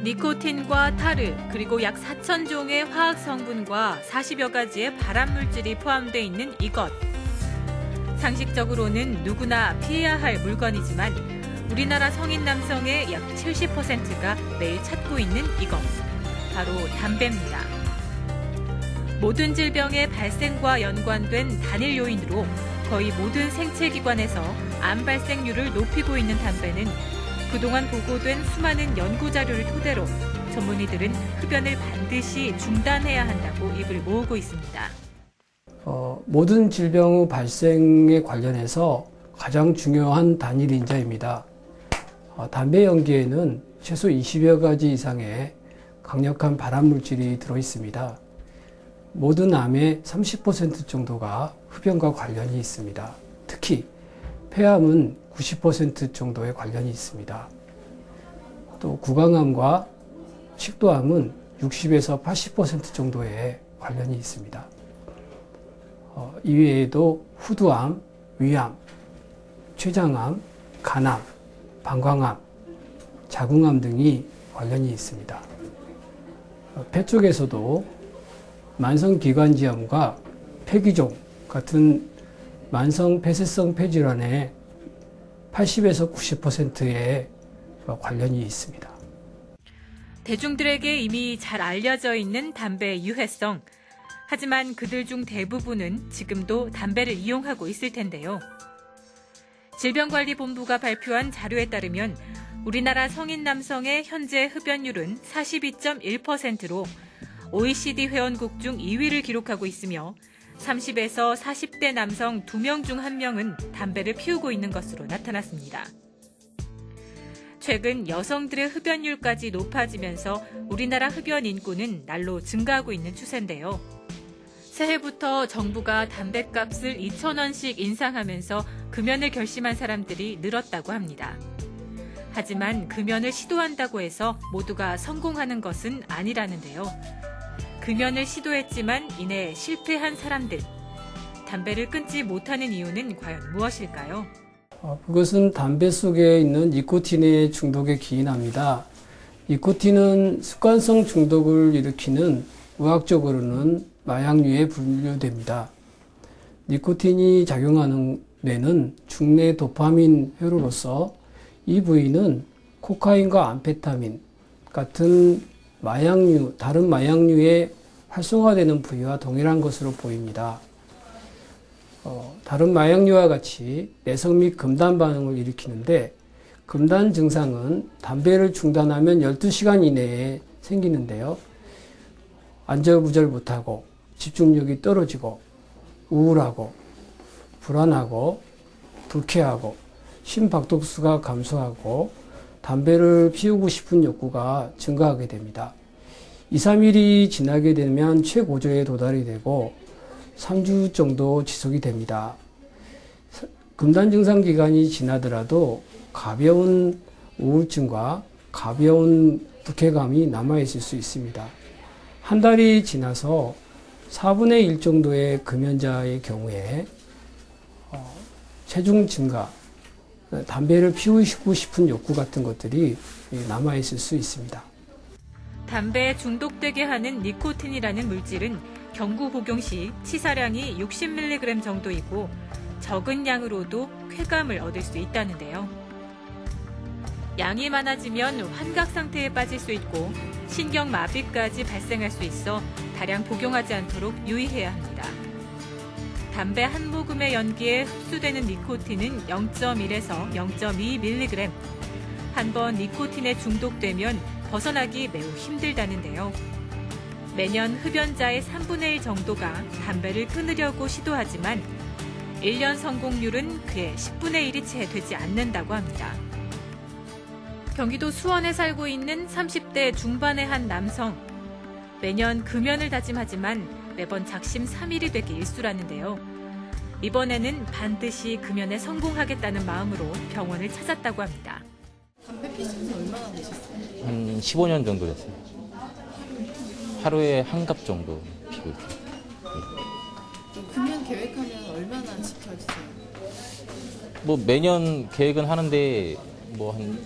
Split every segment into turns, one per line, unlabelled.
니코틴과 타르, 그리고 약 4,000종의 화학 성분과 40여 가지의 발암물질이 포함되어 있는 이것. 상식적으로는 누구나 피해야 할 물건이지만 우리나라 성인 남성의 약 70%가 매일 찾고 있는 이것. 바로 담배입니다. 모든 질병의 발생과 연관된 단일 요인으로 거의 모든 생체기관에서 암 발생률을 높이고 있는 담배는 그동안 보고된 수많은 연구 자료를 토대로 전문의들은 흡연을 반드시 중단해야 한다고 입을 모으고 있습니다.
모든 질병의 발생에 관련해서 가장 중요한 단일 인자입니다. 담배 연기에는 최소 20여 가지 이상의 강력한 발암물질이 들어있습니다. 모든 암의 30% 정도가 흡연과 관련이 있습니다. 특히 폐암은 90% 정도의 관련이 있습니다. 또 구강암과 식도암은 60에서 80% 정도의 관련이 있습니다. 이외에도 후두암, 위암, 췌장암, 간암, 방광암, 자궁암 등이 관련이 있습니다. 폐 쪽에서도 만성기관지암과 폐기종 같은 만성 폐쇄성 폐질환의 80에서 90%의 관련이 있습니다.
대중들에게 이미 잘 알려져 있는 담배의 유해성. 하지만 그들 중 대부분은 지금도 담배를 이용하고 있을 텐데요. 질병관리본부가 발표한 자료에 따르면 우리나라 성인 남성의 현재 흡연율은 42.1%로 OECD 회원국 중 2위를 기록하고 있으며 30에서 40대 남성 2명 중 1명은 담배를 피우고 있는 것으로 나타났습니다. 최근 여성들의 흡연율까지 높아지면서 우리나라 흡연 인구는 날로 증가하고 있는 추세인데요. 새해부터 정부가 담배값을 2,000원씩 인상하면서 금연을 결심한 사람들이 늘었다고 합니다. 하지만 금연을 시도한다고 해서 모두가 성공하는 것은 아니라는데요. 금연을 시도했지만 이내 실패한 사람들. 담배를 끊지 못하는 이유는 과연 무엇일까요?
그것은 담배 속에 있는 니코틴의 중독에 기인합니다. 니코틴은 습관성 중독을 일으키는 의학적으로는 마약류에 분류됩니다. 니코틴이 작용하는 뇌는 중뇌 도파민 회로로서 이 부위는 코카인과 암페타민 같은 마약류, 다른 마약류에 활성화되는 부위와 동일한 것으로 보입니다. 다른 마약류와 같이 내성 및 금단 반응을 일으키는데 금단 증상은 담배를 중단하면 12시간 이내에 생기는데요. 안절부절 못하고 집중력이 떨어지고 우울하고 불안하고 불쾌하고 심박독수가 감소하고 담배를 피우고 싶은 욕구가 증가하게 됩니다. 2, 3일이 지나게 되면 최고조에 도달이 되고 3주 정도 지속이 됩니다. 금단 증상 기간이 지나더라도 가벼운 우울증과 가벼운 불쾌감이 남아있을 수 있습니다. 한 달이 지나서 4분의 1 정도의 금연자의 경우에 체중 증가, 담배를 피우고 싶은 욕구 같은 것들이 남아있을 수 있습니다.
담배에 중독되게 하는 니코틴이라는 물질은 경구 복용 시 치사량이 60mg 정도이고 적은 양으로도 쾌감을 얻을 수 있다는데요. 양이 많아지면 환각 상태에 빠질 수 있고 신경마비까지 발생할 수 있어 다량 복용하지 않도록 유의해야 합니다. 담배 한 모금의 연기에 흡수되는 니코틴은 0.1에서 0.2mg. 한 번 니코틴에 중독되면 벗어나기 매우 힘들다는데요. 매년 흡연자의 3분의 1 정도가 담배를 끊으려고 시도하지만 1년 성공률은 그의 10분의 1이 채 되지 않는다고 합니다. 경기도 수원에 살고 있는 30대 중반의 한 남성. 매년 금연을 다짐하지만 매번 작심 삼일이 되기 일쑤라는데요. 이번에는 반드시 금연에 성공하겠다는 마음으로 병원을 찾았다고 합니다.
담배 피신 지 얼마나 되셨어요?
한 15년 정도 됐어요. 하루에 한 갑 정도 피고 있어요.
금연 계획하면 얼마나 지켜주세요?
뭐 매년 계획은 하는데 뭐 한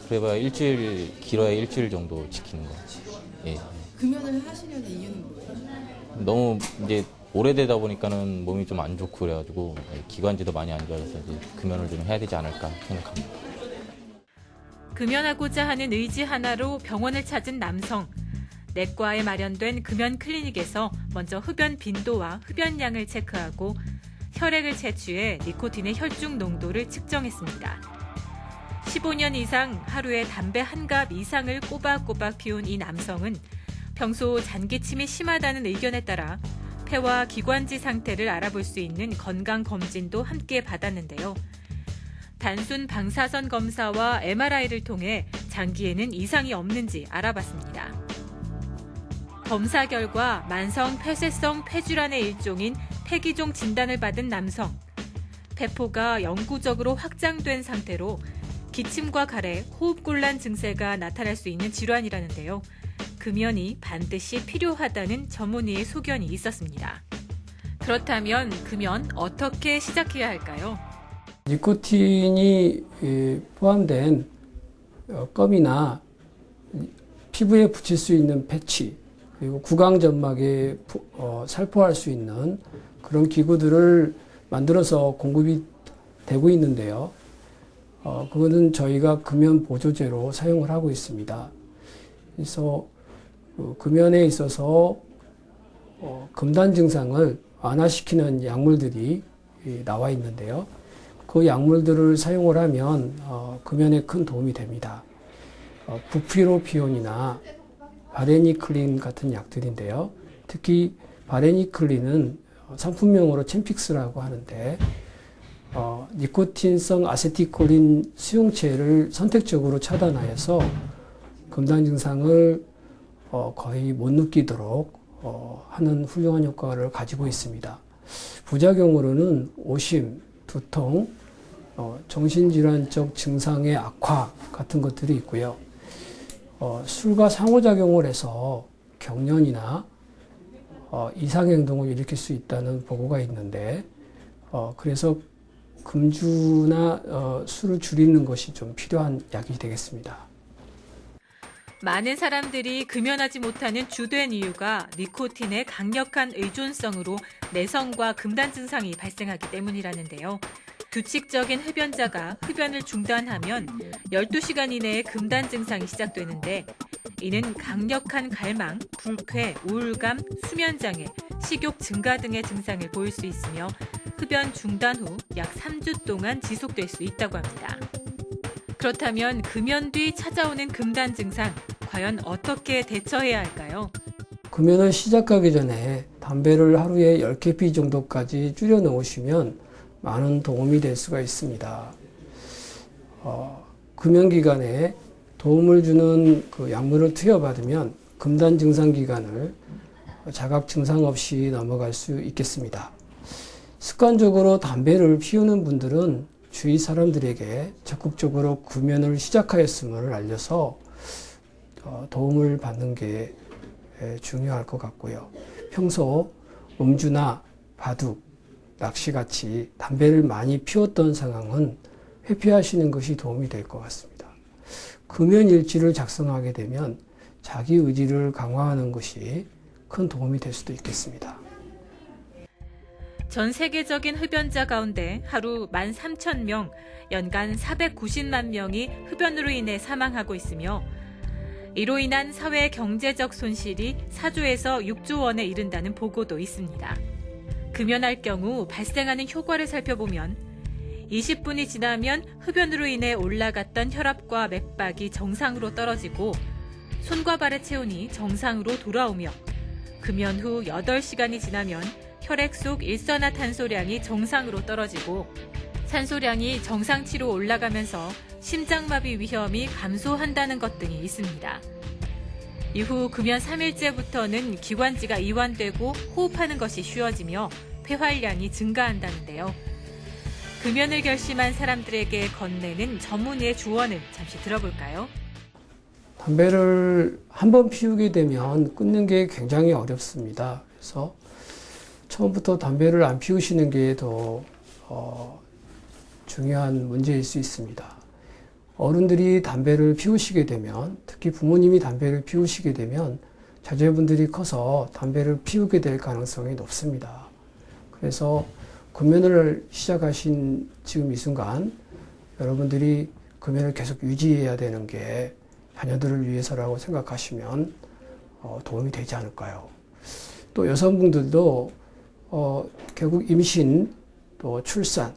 그래봐야 일주일, 길어야 일주일 정도 지키는 거. 예.
금연을 하시려는 이유는 뭐예요?
너무 이제 오래되다 보니까는 몸이 좀 안 좋고 그래가지고 기관지도 많이 안 좋아져서 이제 금연을 좀 해야 되지 않을까 생각합니다.
금연하고자 하는 의지 하나로 병원을 찾은 남성. 내과에 마련된 금연 클리닉에서 먼저 흡연 빈도와 흡연량을 체크하고 혈액을 채취해 니코틴의 혈중 농도를 측정했습니다. 15년 이상 하루에 담배 한 갑 이상을 꼬박꼬박 피운 이 남성은 평소 잔기침이 심하다는 의견에 따라 폐와 기관지 상태를 알아볼 수 있는 건강검진도 함께 받았는데요. 단순 방사선 검사와 MRI를 통해 장기에는 이상이 없는지 알아봤습니다. 검사 결과 만성 폐쇄성 폐질환의 일종인 폐기종 진단을 받은 남성. 폐포가 영구적으로 확장된 상태로 기침과 가래, 호흡곤란 증세가 나타날 수 있는 질환이라는데요. 금연이 반드시 필요하다는 전문의의 소견이 있었습니다. 그렇다면 금연 어떻게 시작해야 할까요?
니코틴이 포함된 껌이나 피부에 붙일 수 있는 패치, 그리고 구강점막에 살포할 수 있는 그런 기구들을 만들어서 공급이 되고 있는데요. 그거는 저희가 금연 보조제로 사용을 하고 있습니다. 그래서 금연에 있어서 금단 증상을 완화시키는 약물들이 나와 있는데요. 그 약물들을 사용을 하면 금연에 큰 도움이 됩니다. 부피로피온이나 바레니클린 같은 약들인데요. 특히 바레니클린은 상품명으로 챔픽스라고 하는데 니코틴성 아세틸콜린 수용체를 선택적으로 차단하여서 금단 증상을 거의 못 느끼도록 하는 훌륭한 효과를 가지고 있습니다. 부작용으로는 오심, 두통, 정신질환적 증상의 악화 같은 것들이 있고요. 술과 상호작용을 해서 경련이나 이상행동을 일으킬 수 있다는 보고가 있는데 그래서 금주나 술을 줄이는 것이 좀 필요한 약이 되겠습니다.
많은 사람들이 금연하지 못하는 주된 이유가 니코틴의 강력한 의존성으로 내성과 금단 증상이 발생하기 때문이라는데요. 규칙적인 흡연자가 흡연을 중단하면 12시간 이내에 금단 증상이 시작되는데 이는 강력한 갈망, 불쾌, 우울감, 수면장애, 식욕 증가 등의 증상을 보일 수 있으며 흡연 중단 후 약 3주 동안 지속될 수 있다고 합니다. 그렇다면 금연 뒤 찾아오는 금단 증상, 과연 어떻게 대처해야 할까요?
금연을 시작하기 전에 담배를 하루에 10개 피 정도까지 줄여 놓으시면 많은 도움이 될 수가 있습니다. 금연 기간에 도움을 주는 그 약물을 투여받으면 금단 증상 기간을 자각 증상 없이 넘어갈 수 있겠습니다. 습관적으로 담배를 피우는 분들은 주위 사람들에게 적극적으로 금연을 시작하였음을 알려서 도움을 받는 게 중요할 것 같고요. 평소 음주나 바둑, 낚시같이 담배를 많이 피웠던 상황은 회피하시는 것이 도움이 될 것 같습니다. 금연일지를 작성하게 되면 자기 의지를 강화하는 것이 큰 도움이 될 수도 있겠습니다.
전 세계적인 흡연자 가운데 하루 13,000명, 연간 490만 명이 흡연으로 인해 사망하고 있으며 이로 인한 사회 경제적 손실이 4조에서 6조 원에 이른다는 보고도 있습니다. 금연할 경우 발생하는 효과를 살펴보면 20분이 지나면 흡연으로 인해 올라갔던 혈압과 맥박이 정상으로 떨어지고 손과 발의 체온이 정상으로 돌아오며 금연 후 8시간이 지나면 혈액 속 일산화탄소량이 정상으로 떨어지고 산소량이 정상치로 올라가면서 심장마비 위험이 감소한다는 것 등이 있습니다. 이후 금연 3일째부터는 기관지가 이완되고 호흡하는 것이 쉬워지며 폐활량이 증가한다는데요. 금연을 결심한 사람들에게 건네는 전문의의 조언을 잠시 들어볼까요?
담배를 한번 피우게 되면 끊는 게 굉장히 어렵습니다. 그래서 처음부터 담배를 안 피우시는 게 더 중요한 문제일 수 있습니다. 어른들이 담배를 피우시게 되면, 특히 부모님이 담배를 피우시게 되면 자제분들이 커서 담배를 피우게 될 가능성이 높습니다. 그래서 금연을 시작하신 지금 이 순간 여러분들이 금연을 계속 유지해야 되는 게 자녀들을 위해서라고 생각하시면 도움이 되지 않을까요? 또 여성분들도 결국 임신, 또 출산,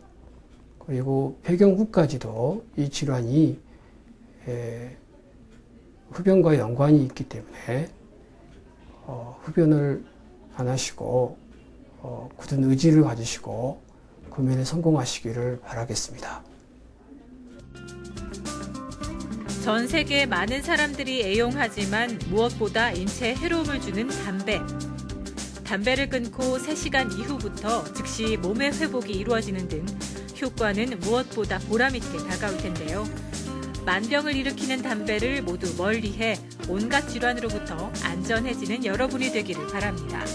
그리고 폐경 후까지도 이 질환이 흡연과 연관이 있기 때문에 흡연을 안 하시고 굳은 의지를 가지시고 금연에 성공하시기를 바라겠습니다.
전 세계 많은 사람들이 애용하지만 무엇보다 인체에 해로움을 주는 담배. 담배를 끊고 3시간 이후부터 즉시 몸의 회복이 이루어지는 등 효과는 무엇보다 보람있게 다가올 텐데요. 만병을 일으키는 담배를 모두 멀리해 온갖 질환으로부터 안전해지는 여러분이 되기를 바랍니다.